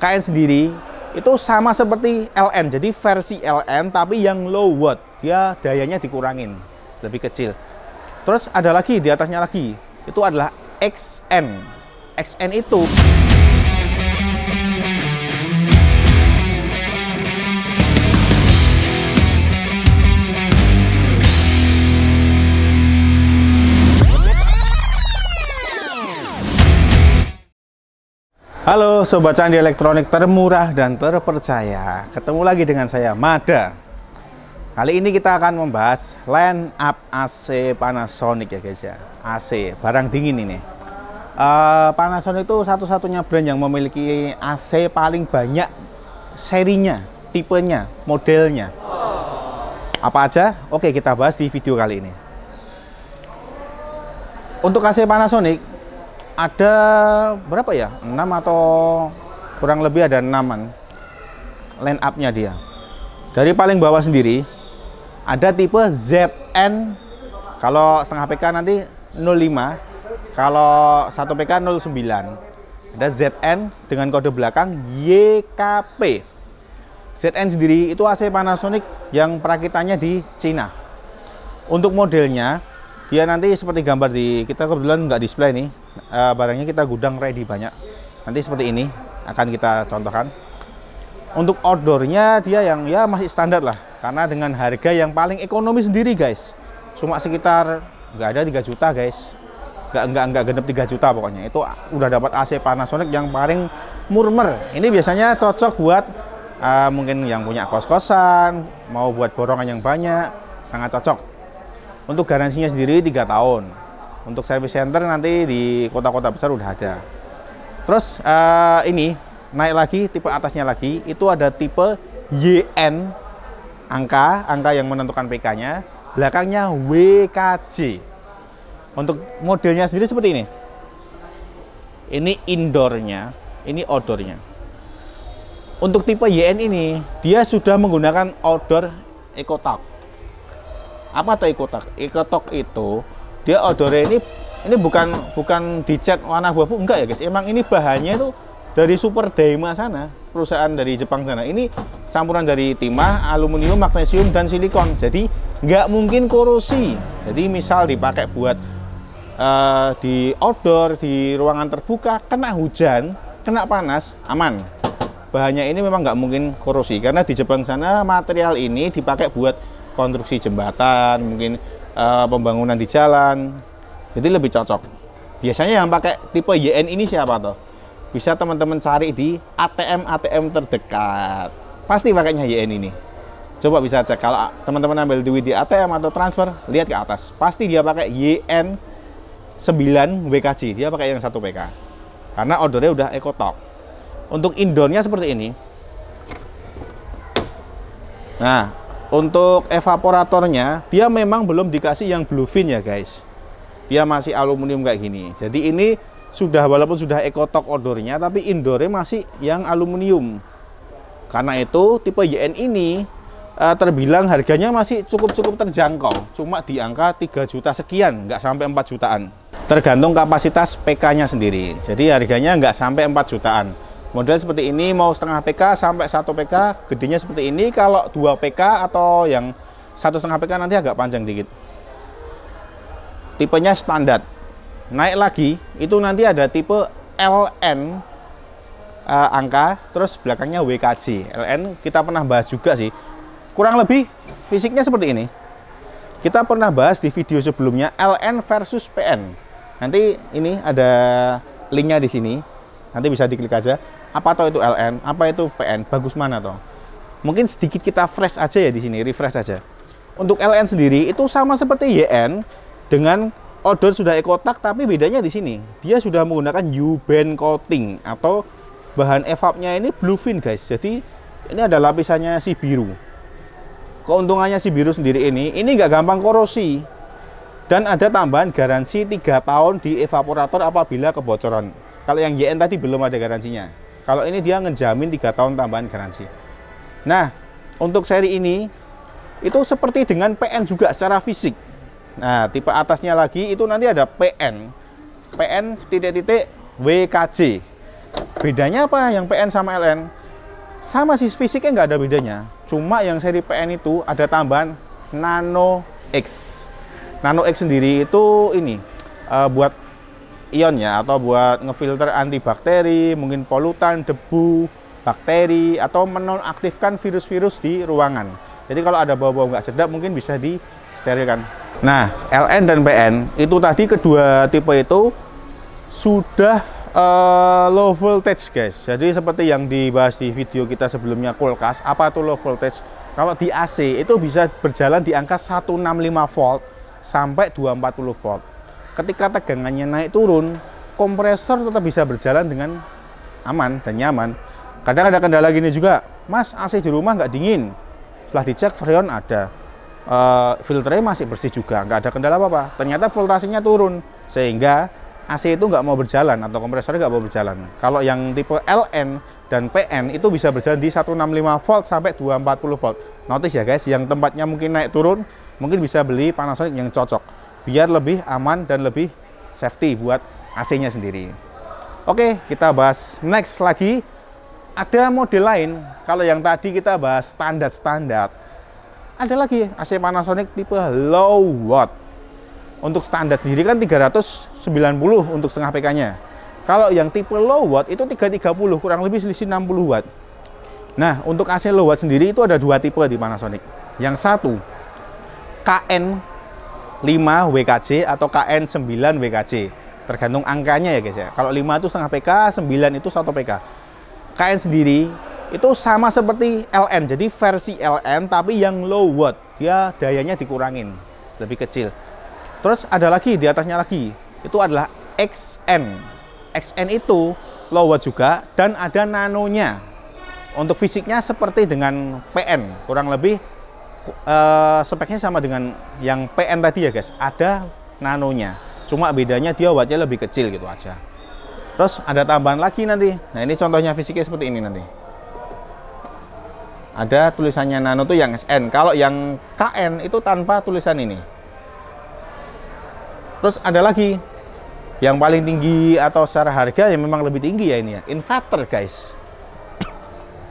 KN sendiri itu sama seperti LN, jadi versi LN tapi yang low watt, dia dayanya dikurangin, lebih kecil. Terus ada lagi di atasnya lagi, itu adalah XN. XN itu Halo Sobat Candi Elektronik termurah dan terpercaya. Ketemu lagi dengan saya, Mada. Kali ini kita akan membahas line up AC Panasonic ya guys ya. AC, barang dingin ini. Panasonic itu satu-satunya brand yang memiliki AC paling banyak serinya, tipenya, modelnya. Apa aja? Oke, kita bahas di video kali ini. Untuk AC Panasonic ada berapa ya? 6 atau kurang lebih ada 6-an line up-nya dia. Dari paling bawah sendiri ada tipe ZN, kalau setengah PK nanti 05, kalau 1 PK 09. Ada ZN dengan kode belakang YKP. ZN sendiri itu AC Panasonic yang perakitannya di Cina. Untuk modelnya dia nanti seperti gambar di kita, kebetulan nggak display nih, barangnya kita gudang ready banyak. Nanti seperti ini akan kita contohkan. Untuk outdoornya dia yang ya masih standar lah, karena dengan harga yang paling ekonomi sendiri guys, cuma sekitar nggak ada 3 juta guys, nggak genep 3 juta pokoknya. Itu udah dapat AC Panasonic yang paling murmer. Ini biasanya cocok buat mungkin yang punya kos-kosan, mau buat borongan yang banyak, sangat cocok. Untuk garansinya sendiri 3 tahun. Untuk service center nanti di kota-kota besar udah ada. Terus ini naik lagi, tipe atasnya lagi, itu ada tipe YN, angka yang menentukan PK-nya, belakangnya WKJ. Untuk modelnya sendiri seperti ini. Ini indoornya, ini outdoornya. Untuk tipe YN ini, dia sudah menggunakan outdoor EcoTalk. Apa tuh EcoTalk? EcoTalk itu dia outdoornya ini bukan dicat warna abu-abu, enggak ya guys. Emang ini bahannya itu dari Super Daima sana, perusahaan dari Jepang sana. Ini campuran dari timah, aluminium, magnesium dan silikon. Jadi nggak mungkin korosi. Jadi misal dipakai buat di outdoor, di ruangan terbuka, kena hujan, kena panas, aman. Bahannya ini memang nggak mungkin korosi karena di Jepang sana material ini dipakai buat konstruksi jembatan, mungkin pembangunan di jalan, jadi lebih cocok. Biasanya yang pakai tipe YN ini siapa toh? Bisa teman-teman cari di ATM terdekat, pasti pakainya YN ini. Coba bisa cek, kalau teman-teman ambil duit di ATM atau transfer, lihat ke atas, pasti dia pakai YN 9 WKJ, dia pakai yang 1 PK karena outdoornya udah EcoTalk. Untuk indoornya seperti ini. Nah, untuk evaporatornya, dia memang belum dikasih yang bluefin ya guys. Dia masih aluminium kayak gini. Jadi ini sudah, walaupun sudah EcoTalk outdoornya, tapi indoornya masih yang aluminium. Karena itu tipe YN ini terbilang harganya masih cukup terjangkau. Cuma di angka 3 juta sekian, nggak sampai 4 jutaan. Tergantung kapasitas PK-nya sendiri. Jadi harganya nggak sampai 4 jutaan. Model seperti ini mau setengah PK sampai 1 PK, gedenya seperti ini. Kalau 2 PK atau yang 1,5 PK nanti agak panjang dikit. Tipenya standar. Naik lagi, itu nanti ada tipe LN, angka, terus belakangnya WKJ. LN kita pernah bahas juga sih. Kurang lebih fisiknya seperti ini. Kita pernah bahas di video sebelumnya LN versus PN. Nanti ini ada linknya di sini. Nanti bisa diklik aja. Apa toh itu LN, apa itu PN, bagus mana toh? Mungkin sedikit kita fresh aja ya di sini, refresh aja. Untuk LN sendiri itu sama seperti YN dengan outdoor sudah EcoTalk, tapi bedanya di sini. Dia sudah menggunakan U-band coating atau bahan evapnya ini bluefin guys. Jadi ini ada lapisannya si biru. Keuntungannya si biru sendiri ini nggak gampang korosi. Dan ada tambahan garansi 3 tahun di evaporator apabila kebocoran. Kalau yang YN tadi belum ada garansinya. Kalau ini dia ngejamin 3 tahun tambahan garansi. Nah, untuk seri ini itu seperti dengan PN juga secara fisik. Nah, tipe atasnya lagi itu nanti ada PN. PN titik-titik WKJ. Bedanya apa yang PN sama LN? Sama sih, fisiknya nggak ada bedanya. Cuma yang seri PN itu ada tambahan Nano X. Nano X sendiri itu ini buat ionnya atau buat ngefilter antibakteri, mungkin polutan, debu, bakteri, atau menonaktifkan virus-virus di ruangan. Jadi kalau ada bau-bau nggak sedap mungkin bisa disterilkan. Nah, LN dan PN itu tadi kedua tipe itu sudah low voltage guys. Jadi seperti yang dibahas di video kita sebelumnya kulkas, apa itu low voltage? Kalau di AC itu bisa berjalan di angka 165 volt sampai 240 volt. Ketika tegangannya naik turun, kompresor tetap bisa berjalan dengan aman dan nyaman. Kadang ada kendala gini juga, Mas, AC di rumah nggak dingin. Setelah dicek freon ada, filternya masih bersih juga, nggak ada kendala apa-apa. Ternyata voltasenya turun, sehingga AC itu nggak mau berjalan atau kompresornya nggak mau berjalan. Kalau yang tipe LN dan PN itu bisa berjalan di 165 volt sampai 240 volt. Notice ya guys, yang tempatnya mungkin naik turun, mungkin bisa beli Panasonic yang cocok, biar lebih aman dan lebih safety buat AC-nya sendiri. Oke, kita bahas next lagi. Ada model lain. Kalau yang tadi kita bahas standar-standar, ada lagi AC Panasonic tipe low watt. Untuk standar sendiri kan 390 untuk setengah PK-nya. Kalau yang tipe low watt itu 330, kurang lebih selisih 60 watt. Nah, untuk AC low watt sendiri itu ada dua tipe di Panasonic. Yang satu KN 5 WKC atau KN 9 WKC. Tergantung angkanya ya guys ya. Kalau 5 itu setengah PK, 9 itu 1 PK. KN sendiri itu sama seperti LN, jadi versi LN tapi yang low watt, dia dayanya dikurangin, lebih kecil. Terus ada lagi di atasnya lagi, itu adalah XN. XN itu low watt juga dan ada nanonya. Untuk fisiknya seperti dengan PN, kurang lebih speknya sama dengan yang PN tadi ya guys, ada nanonya. Cuma bedanya dia wattnya lebih kecil gitu aja. Terus ada tambahan lagi nanti. Nah, ini contohnya fisiknya seperti ini nanti. Ada tulisannya nano tuh yang SN. Kalau yang KN itu tanpa tulisan ini. Terus ada lagi yang paling tinggi atau secara harga yang memang lebih tinggi ya ini ya, inverter guys.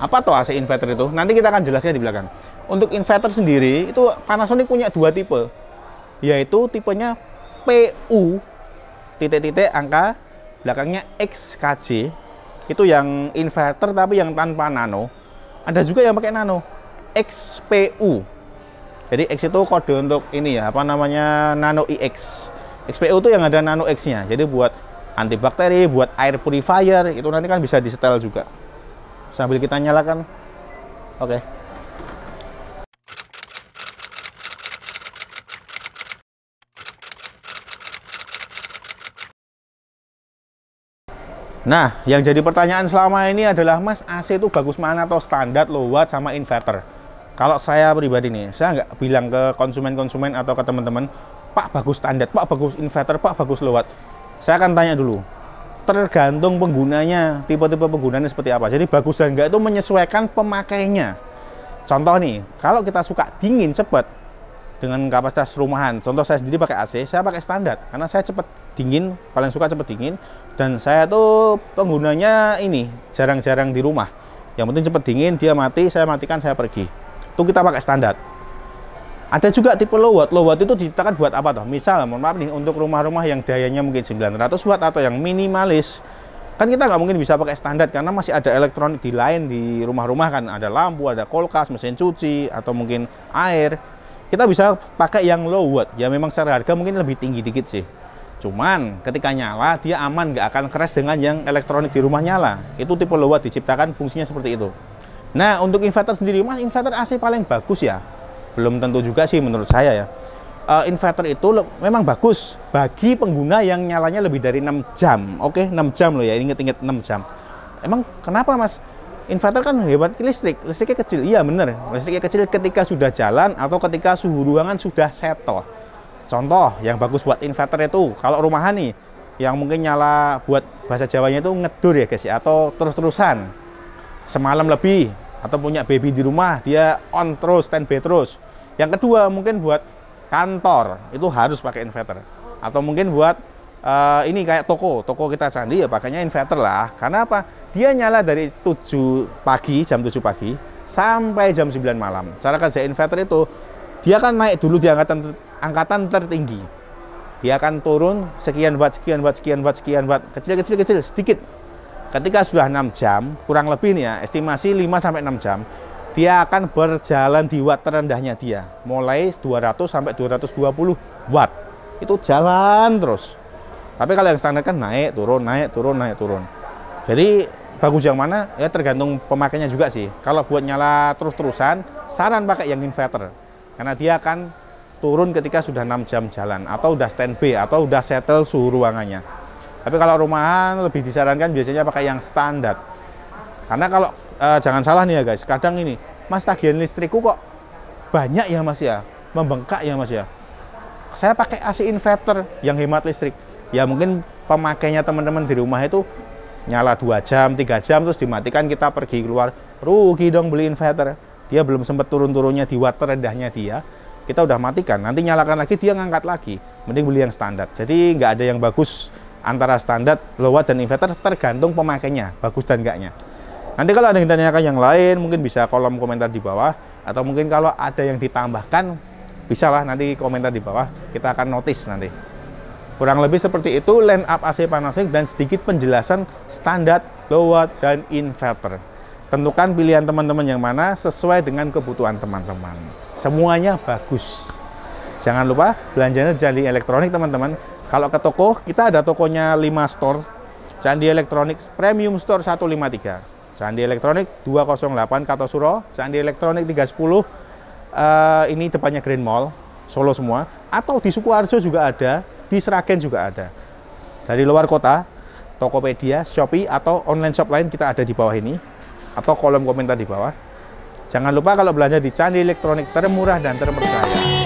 Apa tuh AC inverter itu? Nanti kita akan jelaskan di belakang. Untuk inverter sendiri itu Panasonic punya dua tipe, yaitu tipenya PU titik-titik angka belakangnya XKJ, itu yang inverter tapi yang tanpa nano. Ada juga yang pakai nano, XPU. Jadi X itu kode untuk ini ya, apa namanya, nano IX. XPU itu yang ada nano X-nya. Jadi buat antibakteri, buat air purifier, itu nanti kan bisa disetel juga. Sambil kita nyalakan. Oke. Nah, yang jadi pertanyaan selama ini adalah, Mas, AC itu bagus mana atau standar low watt sama inverter? Kalau saya pribadi nih, saya nggak bilang ke konsumen-konsumen atau ke teman-teman, Pak bagus standar, Pak bagus inverter, Pak bagus low watt. Saya akan tanya dulu, tergantung penggunanya, tipe-tipe penggunanya seperti apa. Jadi bagus dan enggak itu menyesuaikan pemakainya. Contoh nih, kalau kita suka dingin cepat dengan kapasitas rumahan, contoh saya sendiri pakai AC, saya pakai standar karena saya cepat dingin, paling suka cepat dingin. Dan saya tuh penggunanya ini jarang-jarang di rumah. Yang penting cepat dingin, dia mati, saya matikan, saya pergi. Itu kita pakai standar. Ada juga tipe low watt. Low watt itu diciptakan buat apa toh? Misal, mohon maaf nih, untuk rumah-rumah yang dayanya mungkin 900 watt atau yang minimalis. Kan kita nggak mungkin bisa pakai standar karena masih ada elektronik di lain di rumah-rumah kan. Ada lampu, ada kulkas, mesin cuci, atau mungkin air. Kita bisa pakai yang low watt. Ya memang secara harga mungkin lebih tinggi dikit sih. Cuman ketika nyala dia aman, nggak akan crash dengan yang elektronik di rumah nyala. Itu tipe low watt, diciptakan fungsinya seperti itu. Nah, untuk inverter sendiri, Mas, inverter AC paling bagus ya? Belum tentu juga sih menurut saya ya. Inverter itu memang bagus bagi pengguna yang nyalanya lebih dari 6 jam. Oke, 6 jam loh ya, inget-inget 6 jam. Emang kenapa, Mas? Inverter kan hebat listriknya kecil. Iya bener, listriknya kecil ketika sudah jalan atau ketika suhu ruangan sudah settle. Contoh yang bagus buat inverter itu, kalau rumahan nih, yang mungkin nyala buat bahasa Jawanya itu ngedur ya guys ya, atau terus-terusan semalam lebih, atau punya baby di rumah, dia on terus, standby terus. Yang kedua mungkin buat kantor, itu harus pakai inverter. Atau mungkin buat ini kayak toko kita candi ya pakainya inverter lah. Karena apa? Dia nyala dari 7 pagi, jam 7 pagi sampai jam 9 malam. Cara kerja inverter itu dia kan naik dulu di angkatan tertinggi. Dia akan turun sekian watt, sekian watt, sekian watt, sekian watt, kecil sedikit. Ketika sudah 6 jam, kurang lebih nih ya, estimasi 5 sampai 6 jam, dia akan berjalan di watt terendahnya dia, mulai 200 sampai 220 watt. Itu jalan terus. Tapi kalau yang standar kan naik, turun, naik, turun, naik, turun. Jadi bagus yang mana? Ya tergantung pemakainya juga sih. Kalau buat nyala terus-terusan, saran pakai yang inverter. Karena dia akan turun ketika sudah 6 jam jalan, atau udah standby, atau udah settle suhu ruangannya. Tapi kalau rumahan lebih disarankan biasanya pakai yang standar. Karena kalau, jangan salah nih ya guys, kadang ini, Mas tagihan listrikku kok banyak ya Mas ya, membengkak ya Mas ya. Saya pakai AC inverter yang hemat listrik. Ya mungkin pemakainya teman-teman di rumah itu nyala 2 jam, 3 jam, terus dimatikan, kita pergi keluar, rugi dong beli inverter. Dia belum sempat turun-turunnya di watt terendahnya dia, kita udah matikan, nanti nyalakan lagi, dia ngangkat lagi. Mending beli yang standar. Jadi nggak ada yang bagus antara standar, low watt, dan inverter, tergantung pemakainya, bagus dan enggaknya. Nanti kalau ada yang ditanyakan yang lain, mungkin bisa kolom komentar di bawah, atau mungkin kalau ada yang ditambahkan, bisa lah nanti komentar di bawah, kita akan notice nanti. Kurang lebih seperti itu line up AC Panasonic dan sedikit penjelasan standar, low watt, dan inverter. Tentukan pilihan teman-teman yang mana sesuai dengan kebutuhan teman-teman. Semuanya bagus. Jangan lupa belanjanya di Candi Elektronik teman-teman. Kalau ke toko, kita ada tokonya 5 store. Candi Elektronik Premium Store 153. Candi Elektronik 208 Kartosuro. Candi Elektronik 310. Ini depannya Green Mall, Solo semua. Atau di Sukoharjo juga ada. Di Sragen juga ada. Dari luar kota, Tokopedia, Shopee, atau online shop lain kita ada di bawah ini, atau kolom komentar di bawah. Jangan lupa kalau belanja di Candi Elektronik termurah dan terpercaya.